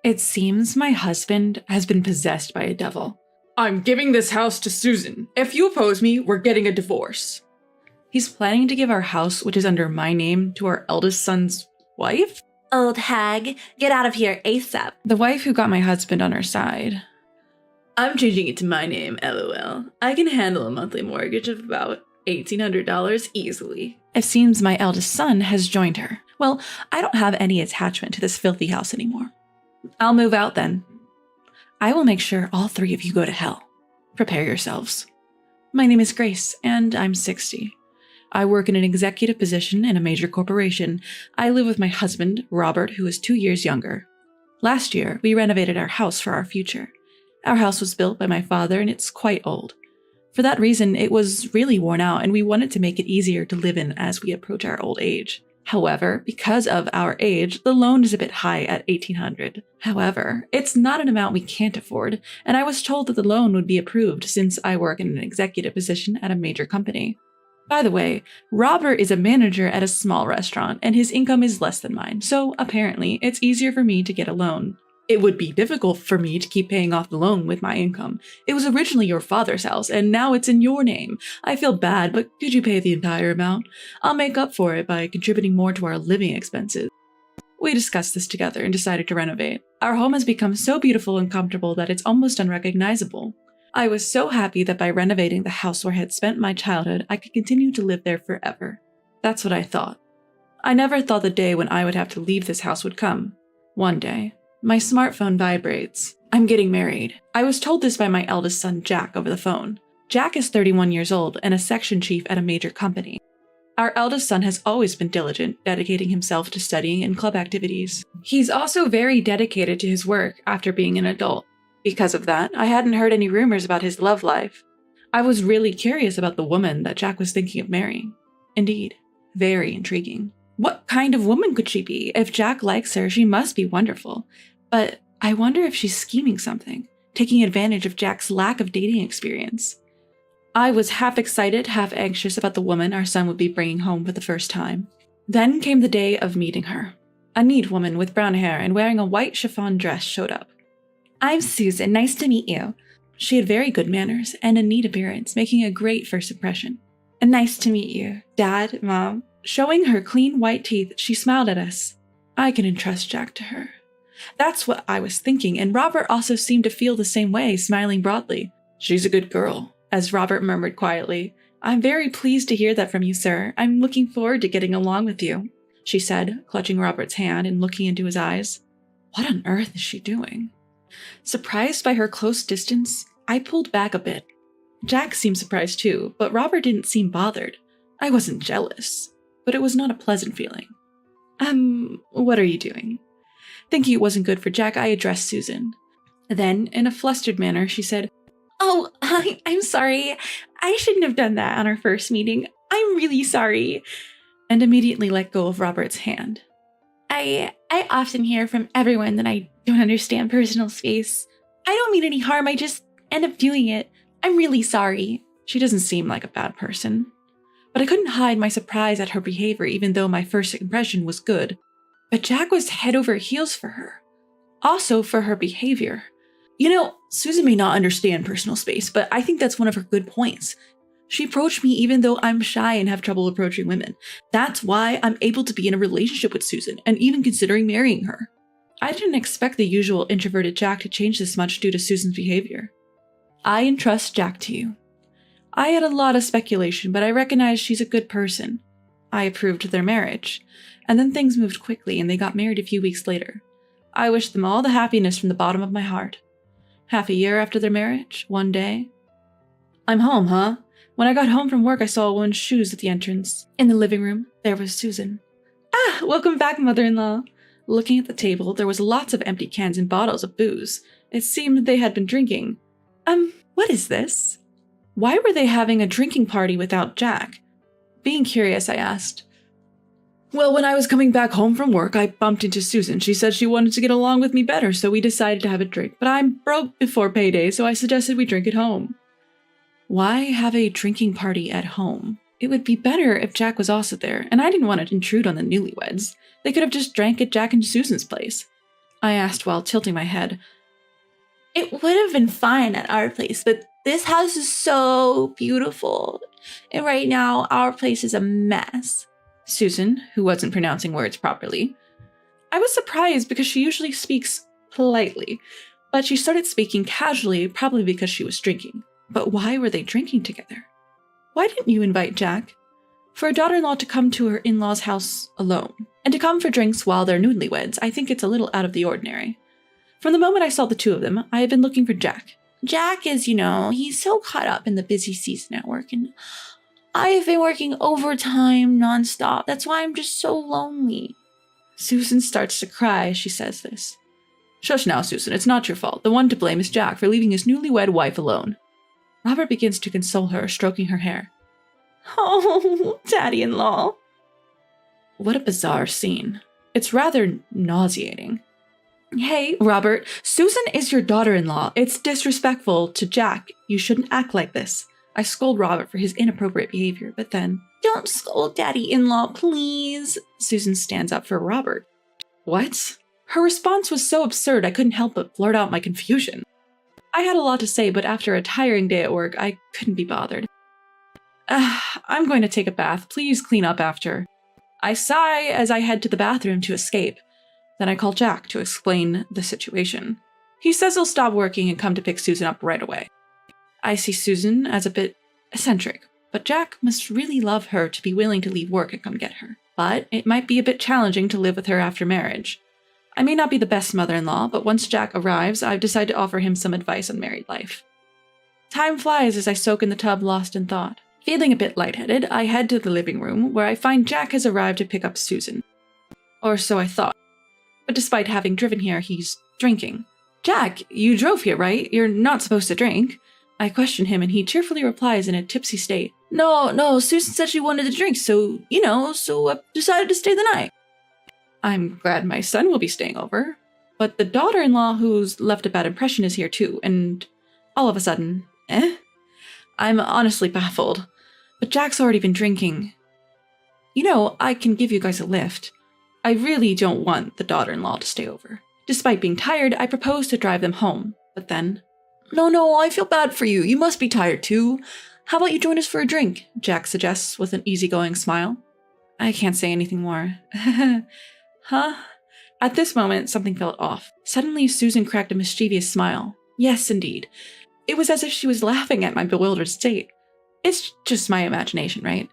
It seems my husband has been possessed by a devil. I'm giving this house to Susan. If you oppose me, we're getting a divorce. He's planning to give our house, which is under my name, to our eldest son's wife? Old hag, get out of here ASAP. The wife who got my husband on her side. I'm changing it to my name, LOL. I can handle a monthly mortgage of about $1,800 easily. It seems my eldest son has joined her. Well, I don't have any attachment to this filthy house anymore. I'll move out then. I will make sure all three of you go to hell. Prepare yourselves. My name is Grace, and I'm 60. I work in an executive position in a major corporation. I live with my husband, Robert, who is 2 years younger. Last year, we renovated our house for our future. Our house was built by my father, and it's quite old. For that reason, it was really worn out, and we wanted to make it easier to live in as we approach our old age. However, because of our age, the loan is a bit high at $1,800. However, it's not an amount we can't afford, and I was told that the loan would be approved since I work in an executive position at a major company. By the way, Robert is a manager at a small restaurant, and his income is less than mine, so apparently it's easier for me to get a loan. It would be difficult for me to keep paying off the loan with my income. It was originally your father's house, and now it's in your name. I feel bad, but could you pay the entire amount? I'll make up for it by contributing more to our living expenses. We discussed this together and decided to renovate. Our home has become so beautiful and comfortable that it's almost unrecognizable. I was so happy that by renovating the house where I had spent my childhood, I could continue to live there forever. That's what I thought. I never thought the day when I would have to leave this house would come. One day, my smartphone vibrates. I'm getting married. I was told this by my eldest son, Jack, over the phone. Jack is 31 years old and a section chief at a major company. Our eldest son has always been diligent, dedicating himself to studying and club activities. He's also very dedicated to his work after being an adult. Because of that, I hadn't heard any rumors about his love life. I was really curious about the woman that Jack was thinking of marrying. Indeed, very intriguing. What kind of woman could she be? If Jack likes her, she must be wonderful. But I wonder if she's scheming something, taking advantage of Jack's lack of dating experience. I was half excited, half anxious about the woman our son would be bringing home for the first time. Then came the day of meeting her. A neat woman with brown hair and wearing a white chiffon dress showed up. I'm Susan, nice to meet you. She had very good manners and a neat appearance, making a great first impression. And nice to meet you, Dad, Mom. Showing her clean white teeth, she smiled at us. I can entrust Jack to her. That's what I was thinking, and Robert also seemed to feel the same way, smiling broadly. She's a good girl, as Robert murmured quietly. I'm very pleased to hear that from you, sir. I'm looking forward to getting along with you, she said, clutching Robert's hand and looking into his eyes. What on earth is she doing? Surprised by her close distance, I pulled back a bit. Jack seemed surprised too, but Robert didn't seem bothered. I wasn't jealous, but it was not a pleasant feeling. What are you doing? Thinking it wasn't good for Jack, I addressed Susan. Then, in a flustered manner, she said, Oh, I'm sorry. I shouldn't have done that on our first meeting. I'm really sorry. And immediately let go of Robert's hand. I often hear from everyone that I don't understand personal space. I don't mean any harm, I just end up doing it. I'm really sorry. She doesn't seem like a bad person. But I couldn't hide my surprise at her behavior even though my first impression was good. But Jack was head over heels for her. Also for her behavior. You know, Susan may not understand personal space, but I think that's one of her good points. She approached me even though I'm shy and have trouble approaching women. That's why I'm able to be in a relationship with Susan and even considering marrying her. I didn't expect the usual introverted Jack to change this much due to Susan's behavior. I entrust Jack to you. I had a lot of speculation, but I recognize she's a good person. I approved their marriage. And then things moved quickly and they got married a few weeks later. I wish them all the happiness from the bottom of my heart. Half a year after their marriage, one day. I'm home, huh? When I got home from work, I saw a woman's shoes at the entrance. In the living room, there was Susan. Ah, welcome back, mother-in-law. Looking at the table, there was lots of empty cans and bottles of booze. It seemed they had been drinking. What is this? Why were they having a drinking party without Jack? Being curious, I asked. Well, when I was coming back home from work, I bumped into Susan. She said she wanted to get along with me better, so we decided to have a drink. But I'm broke before payday, so I suggested we drink at home. Why have a drinking party at home? It would be better if Jack was also there, and I didn't want to intrude on the newlyweds. They could have just drank at Jack and Susan's place. I asked while tilting my head. It would have been fine at our place, but this house is so beautiful. And right now, our place is a mess. Susan, who wasn't pronouncing words properly. I was surprised because she usually speaks politely, but she started speaking casually, probably because she was drinking. But why were they drinking together? Why didn't you invite Jack? For a daughter-in-law to come to her in-laws' house alone, and to come for drinks while they're newlyweds, I think it's a little out of the ordinary. From the moment I saw the two of them, I had been looking for Jack. Jack is, he's so caught up in the busy season at work, and I've been working overtime nonstop. That's why I'm just so lonely. Susan starts to cry as she says this. Shush now, Susan. It's not your fault. The one to blame is Jack for leaving his newlywed wife alone. Robert begins to console her, stroking her hair. Oh, daddy-in-law. What a bizarre scene. It's rather nauseating. Hey, Robert, Susan is your daughter-in-law. It's disrespectful to Jack. You shouldn't act like this. I scold Robert for his inappropriate behavior, but then... Don't scold daddy-in-law, please. Susan stands up for Robert. What? Her response was so absurd I couldn't help but blurt out my confusion. I had a lot to say, but after a tiring day at work, I couldn't be bothered. I'm going to take a bath. Please clean up after. I sigh as I head to the bathroom to escape. Then I call Jack to explain the situation. He says he'll stop working and come to pick Susan up right away. I see Susan as a bit eccentric, but Jack must really love her to be willing to leave work and come get her. But it might be a bit challenging to live with her after marriage. I may not be the best mother-in-law, but once Jack arrives, I've decided to offer him some advice on married life. Time flies as I soak in the tub, lost in thought. Feeling a bit lightheaded, I head to the living room, where I find Jack has arrived to pick up Susan. Or so I thought. But despite having driven here, he's drinking. Jack, you drove here, right? You're not supposed to drink. I question him, and he cheerfully replies in a tipsy state. No, Susan said she wanted to drink, so I decided to stay the night. I'm glad my son will be staying over, but the daughter-in-law who's left a bad impression is here too, and all of a sudden, I'm honestly baffled. But Jack's already been drinking. I can give you guys a lift. I really don't want the daughter-in-law to stay over. Despite being tired, I propose to drive them home, but then... No, I feel bad for you. You must be tired too. How about you join us for a drink? Jack suggests with an easygoing smile. I can't say anything more. Huh? At this moment, something felt off. Suddenly, Susan cracked a mischievous smile. Yes, indeed. It was as if she was laughing at my bewildered state. It's just my imagination, right?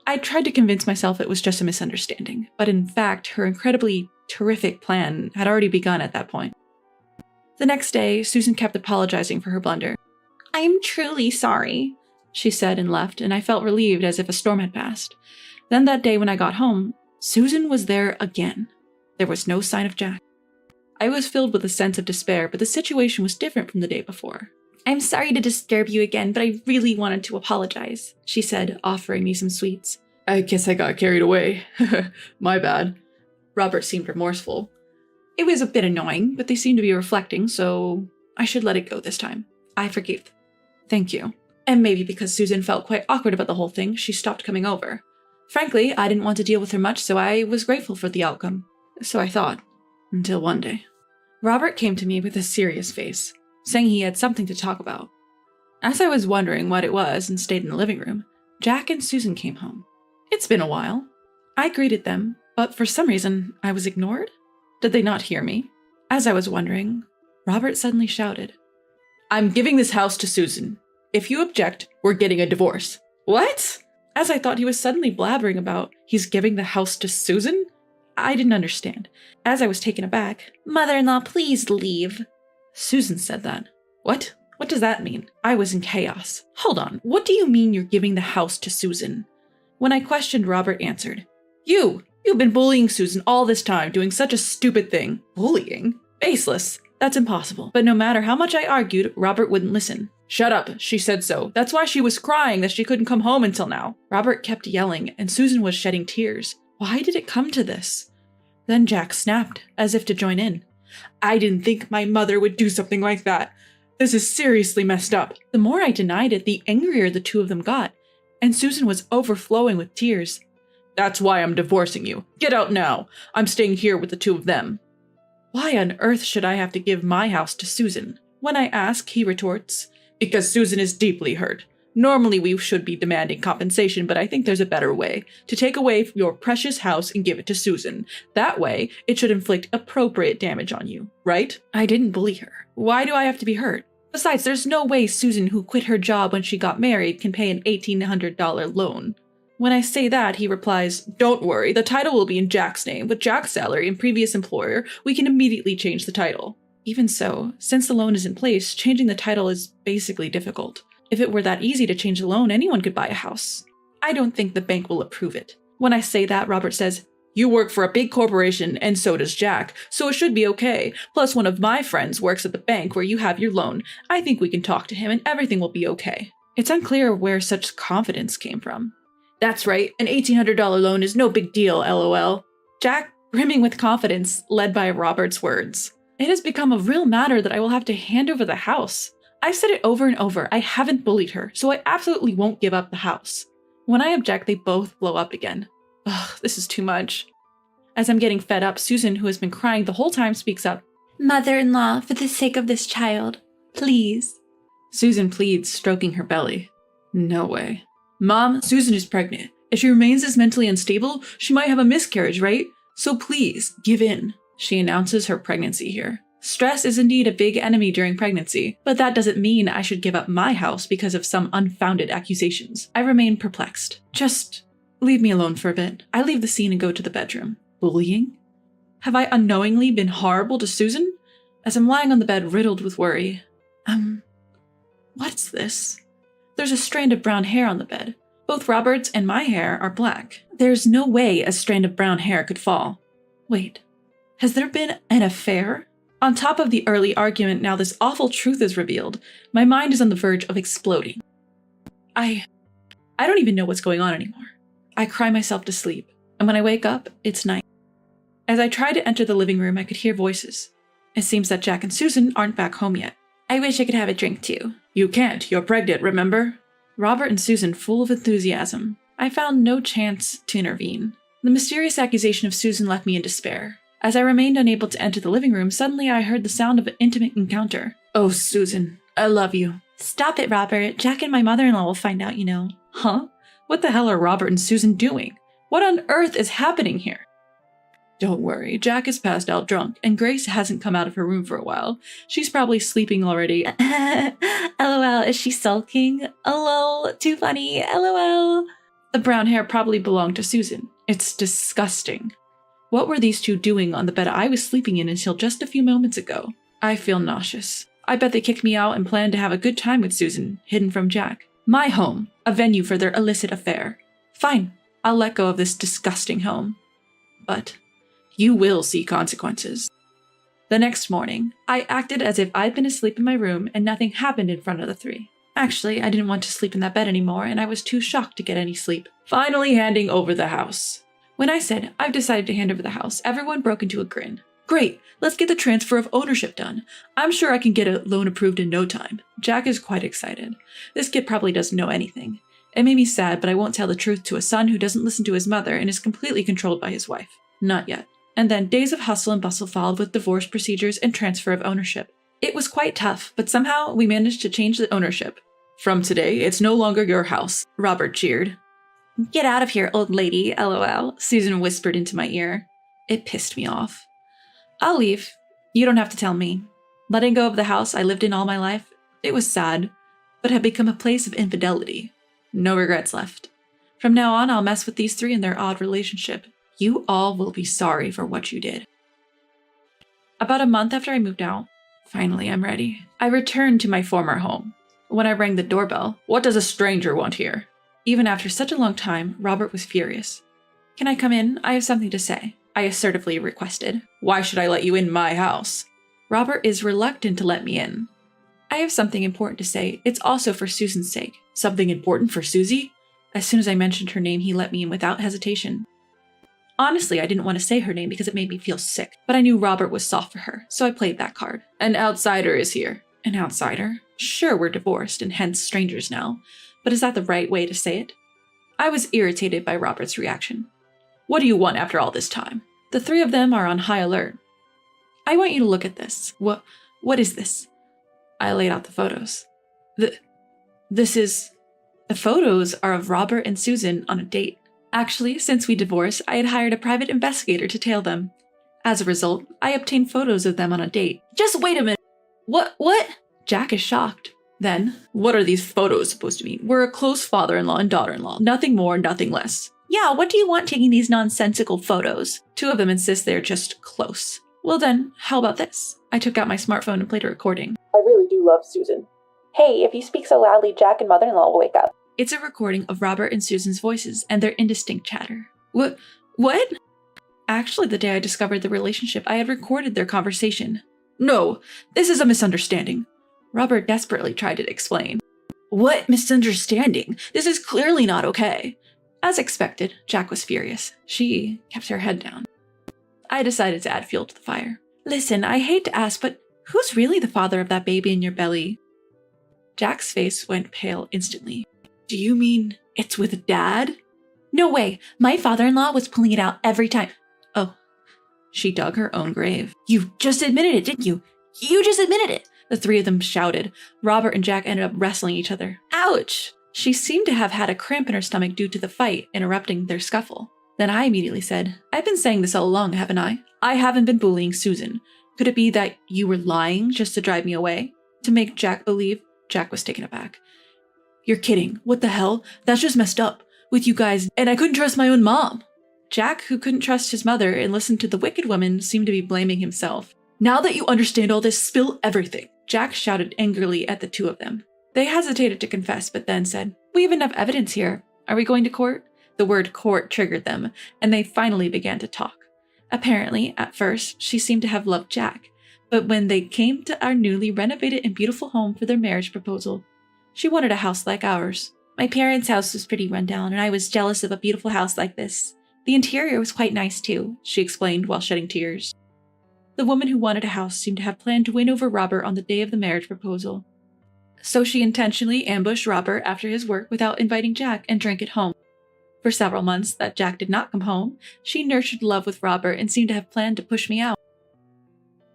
I tried to convince myself it was just a misunderstanding, but in fact, her incredibly terrific plan had already begun at that point. The next day, Susan kept apologizing for her blunder. I'm truly sorry, she said and left, and I felt relieved as if a storm had passed. Then that day when I got home, Susan was there again. There was no sign of Jack. I was filled with a sense of despair, but the situation was different from the day before. I'm sorry to disturb you again, but I really wanted to apologize, she said, offering me some sweets. I guess I got carried away. My bad. Robert seemed remorseful. It was a bit annoying, but they seemed to be reflecting, so I should let it go this time. I forgive. Thank you. And maybe because Susan felt quite awkward about the whole thing, she stopped coming over. Frankly, I didn't want to deal with her much, so I was grateful for the outcome. So I thought. Until one day. Robert came to me with a serious face, saying he had something to talk about. As I was wondering what it was and stayed in the living room, Jack and Susan came home. It's been a while. I greeted them, but for some reason, I was ignored. Did they not hear me? As I was wondering, Robert suddenly shouted, I'm giving this house to Susan. If you object, we're getting a divorce. What? As I thought he was suddenly blabbering about he's giving the house to Susan? I didn't understand. As I was taken aback, Mother-in-law, please leave. Susan said that. What? What does that mean? I was in chaos. Hold on. What do you mean you're giving the house to Susan? When I questioned, Robert answered, You've been bullying Susan all this time, doing such a stupid thing. Bullying? Baseless. That's impossible. But no matter how much I argued, Robert wouldn't listen. Shut up, she said so. That's why she was crying that she couldn't come home until now. Robert kept yelling, and Susan was shedding tears. Why did it come to this? Then Jack snapped, as if to join in. I didn't think my mother would do something like that. This is seriously messed up. The more I denied it, the angrier the two of them got, and Susan was overflowing with tears. That's why I'm divorcing you. Get out now. I'm staying here with the two of them. Why on earth should I have to give my house to Susan? When I ask, he retorts, because Susan is deeply hurt. Normally we should be demanding compensation, but I think there's a better way. To take away your precious house and give it to Susan. That way, it should inflict appropriate damage on you, right? I didn't bully her. Why do I have to be hurt? Besides, there's no way Susan, who quit her job when she got married, can pay an $1,800 loan. When I say that, he replies, don't worry, the title will be in Jack's name. With Jack's salary and previous employer, we can immediately change the title. Even so, since the loan is in place, changing the title is basically difficult. If it were that easy to change the loan, anyone could buy a house. I don't think the bank will approve it. When I say that, Robert says, you work for a big corporation, and so does Jack, so it should be okay. Plus, one of my friends works at the bank where you have your loan. I think we can talk to him and everything will be okay. It's unclear where such confidence came from. That's right, an $1,800 loan is no big deal, lol. Jack, brimming with confidence, led by Robert's words. It has become a real matter that I will have to hand over the house. I've said it over and over, I haven't bullied her, so I absolutely won't give up the house. When I object, they both blow up again. Ugh, this is too much. As I'm getting fed up, Susan, who has been crying the whole time, speaks up. Mother-in-law, for the sake of this child, please. Susan pleads, stroking her belly. No way. Mom, Susan is pregnant. If she remains as mentally unstable, she might have a miscarriage, right? So please, give in. She announces her pregnancy here. Stress is indeed a big enemy during pregnancy, but that doesn't mean I should give up my house because of some unfounded accusations. I remain perplexed. Just leave me alone for a bit. I leave the scene and go to the bedroom. Bullying? Have I unknowingly been horrible to Susan? As I'm lying on the bed riddled with worry. What's this? There's a strand of brown hair on the bed. Both Robert's and my hair are black. There's no way a strand of brown hair could fall. Wait, has there been an affair? On top of the early argument, now this awful truth is revealed. My mind is on the verge of exploding. I don't even know what's going on anymore. I cry myself to sleep, and when I wake up, it's night. As I try to enter the living room, I could hear voices. It seems that Jack and Susan aren't back home yet. I wish I could have a drink too. You can't, you're pregnant, remember? Robert and Susan, full of enthusiasm. I found no chance to intervene. The mysterious accusation of Susan left me in despair. As I remained unable to enter the living room, suddenly I heard the sound of an intimate encounter. Oh, Susan, I love you. Stop it, Robert. Jack and my mother-in-law will find out, you know. Huh? What the hell are Robert and Susan doing? What on earth is happening here? Don't worry, Jack is passed out drunk, and Grace hasn't come out of her room for a while. She's probably sleeping already. LOL, is she sulking? LOL, too funny, LOL. The brown hair probably belonged to Susan. It's disgusting. What were these two doing on the bed I was sleeping in until just a few moments ago? I feel nauseous. I bet they kicked me out and planned to have a good time with Susan, hidden from Jack. My home, a venue for their illicit affair. Fine, I'll let go of this disgusting home. But you will see consequences. The next morning, I acted as if I'd been asleep in my room and nothing happened in front of the three. Actually, I didn't want to sleep in that bed anymore, and I was too shocked to get any sleep. Finally handing over the house. When I said, I've decided to hand over the house, everyone broke into a grin. Great, let's get the transfer of ownership done. I'm sure I can get a loan approved in no time. Jack is quite excited. This kid probably doesn't know anything. It made me sad, but I won't tell the truth to a son who doesn't listen to his mother and is completely controlled by his wife. Not yet. And then days of hustle and bustle followed with divorce procedures and transfer of ownership. It was quite tough, but somehow we managed to change the ownership. From today, it's no longer your house, Robert cheered. Get out of here, old lady, LOL. Susan whispered into my ear. It pissed me off. I'll leave. You don't have to tell me. Letting go of the house I lived in all my life, it was sad, but had become a place of infidelity. No regrets left. From now on, I'll mess with these three and their odd relationship. You all will be sorry for what you did. About a month after I moved out, finally I'm ready. I returned to my former home. When I rang the doorbell, what does a stranger want here? Even after such a long time, Robert was furious. Can I come in? I have something to say, I assertively requested. Why should I let you in my house? Robert is reluctant to let me in. I have something important to say. It's also for Susan's sake. Something important for Susie? As soon as I mentioned her name, he let me in without hesitation. Honestly, I didn't want to say her name because it made me feel sick, but I knew Robert was soft for her, so I played that card. An outsider is here. An outsider? Sure, we're divorced and hence strangers now, but is that the right way to say it? I was irritated by Robert's reaction. What do you want after all this time? The three of them are on high alert. I want you to look at this. What is this? I laid out the photos. The photos are of Robert and Susan on a date. Actually, since we divorced, I had hired a private investigator to tail them. As a result, I obtained photos of them on a date. Just wait a minute. What? Jack is shocked. Then, what are these photos supposed to mean? We're a close father-in-law and daughter-in-law. Nothing more, nothing less. Yeah, what do you want taking these nonsensical photos? Two of them insist they're just close. Well then, how about this? I took out my smartphone and played a recording. I really do love Susan. Hey, if you speak so loudly, Jack and mother-in-law will wake up. It's a recording of Robert and Susan's voices and their indistinct chatter. What? Actually, the day I discovered the relationship, I had recorded their conversation. No, this is a misunderstanding. Robert desperately tried to explain. What misunderstanding? This is clearly not okay. As expected, Jack was furious. She kept her head down. I decided to add fuel to the fire. Listen, I hate to ask, but who's really the father of that baby in your belly? Jack's face went pale instantly. Do you mean it's with Dad? No way. My father-in-law was pulling it out every time. Oh, she dug her own grave. You just admitted it, didn't you? You just admitted it. The three of them shouted. Robert and Jack ended up wrestling each other. Ouch! She seemed to have had a cramp in her stomach due to the fight, interrupting their scuffle. Then I immediately said, I've been saying this all along, haven't I? I haven't been bullying Susan. Could it be that you were lying just to drive me away? To make Jack believe? Jack was taken aback. You're kidding. What the hell? That's just messed up. With you guys, and I couldn't trust my own mom. Jack, who couldn't trust his mother and listened to the wicked woman, seemed to be blaming himself. Now that you understand all this, spill everything. Jack shouted angrily at the two of them. They hesitated to confess, but then said, We have enough evidence here. Are we going to court? The word court triggered them, and they finally began to talk. Apparently, at first, she seemed to have loved Jack, but when they came to our newly renovated and beautiful home for their marriage proposal, she wanted a house like ours. My parents' house was pretty run down, and I was jealous of a beautiful house like this. The interior was quite nice too, she explained while shedding tears. The woman who wanted a house seemed to have planned to win over Robert on the day of the marriage proposal. So she intentionally ambushed Robert after his work without inviting Jack and drank at home. For several months that Jack did not come home, she nurtured love with Robert and seemed to have planned to push me out.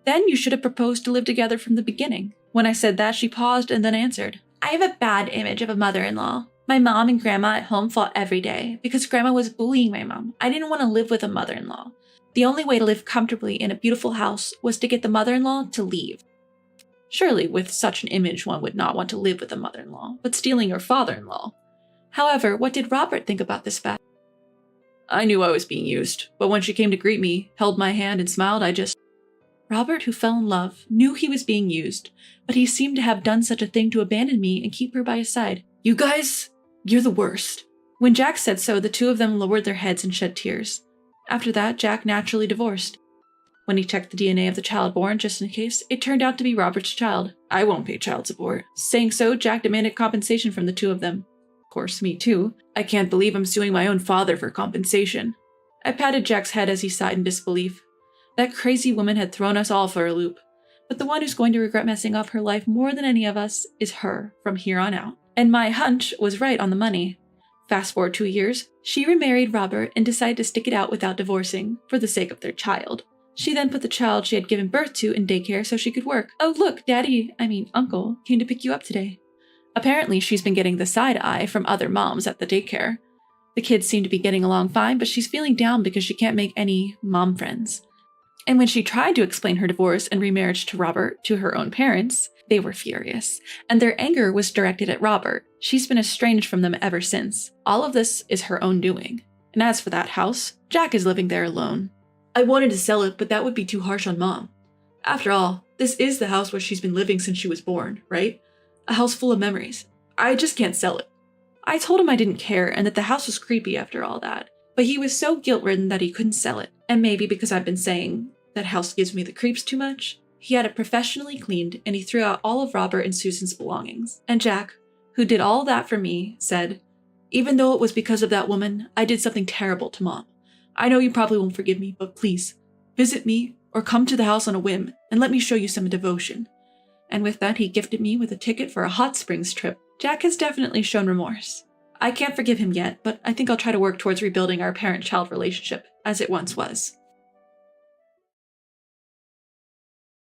Then you should have proposed to live together from the beginning. When I said that, she paused and then answered, I have a bad image of a mother-in-law. My mom and grandma at home fought every day because grandma was bullying my mom. I didn't want to live with a mother-in-law. The only way to live comfortably in a beautiful house was to get the mother-in-law to leave. Surely, with such an image, one would not want to live with a mother-in-law, but stealing your father-in-law. However, what did Robert think about this fact? I knew I was being used, but when she came to greet me, held my hand and smiled, Robert, who fell in love, knew he was being used, but he seemed to have done such a thing to abandon me and keep her by his side. You guys, you're the worst. When Jack said so, the two of them lowered their heads and shed tears. After that, Jack naturally divorced. When he checked the DNA of the child born, just in case, it turned out to be Robert's child. I won't pay child support. Saying so, Jack demanded compensation from the two of them. Of course, me too. I can't believe I'm suing my own father for compensation. I patted Jack's head as he sighed in disbelief. That crazy woman had thrown us all for a loop. But the one who's going to regret messing up her life more than any of us is her from here on out. And my hunch was right on the money. Fast forward 2 years, she remarried Robert and decided to stick it out without divorcing, for the sake of their child. She then put the child she had given birth to in daycare so she could work. Oh look, Uncle, came to pick you up today. Apparently she's been getting the side eye from other moms at the daycare. The kids seem to be getting along fine, but she's feeling down because she can't make any mom friends. And when she tried to explain her divorce and remarriage to Robert to her own parents, they were furious, and their anger was directed at Robert. She's been estranged from them ever since. All of this is her own doing. And as for that house, Jack is living there alone. I wanted to sell it, but that would be too harsh on Mom. After all, this is the house where she's been living since she was born, right? A house full of memories. I just can't sell it. I told him I didn't care and that the house was creepy after all that, but he was so guilt-ridden that he couldn't sell it. And maybe because I've been saying that house gives me the creeps too much, he had it professionally cleaned and he threw out all of Robert and Susan's belongings. And Jack, who did all that for me, said, even though it was because of that woman, I did something terrible to Mom. I know you probably won't forgive me, but please, visit me or come to the house on a whim and let me show you some devotion. And with that, he gifted me with a ticket for a hot springs trip. Jack has definitely shown remorse. I can't forgive him yet, but I think I'll try to work towards rebuilding our parent-child relationship as it once was.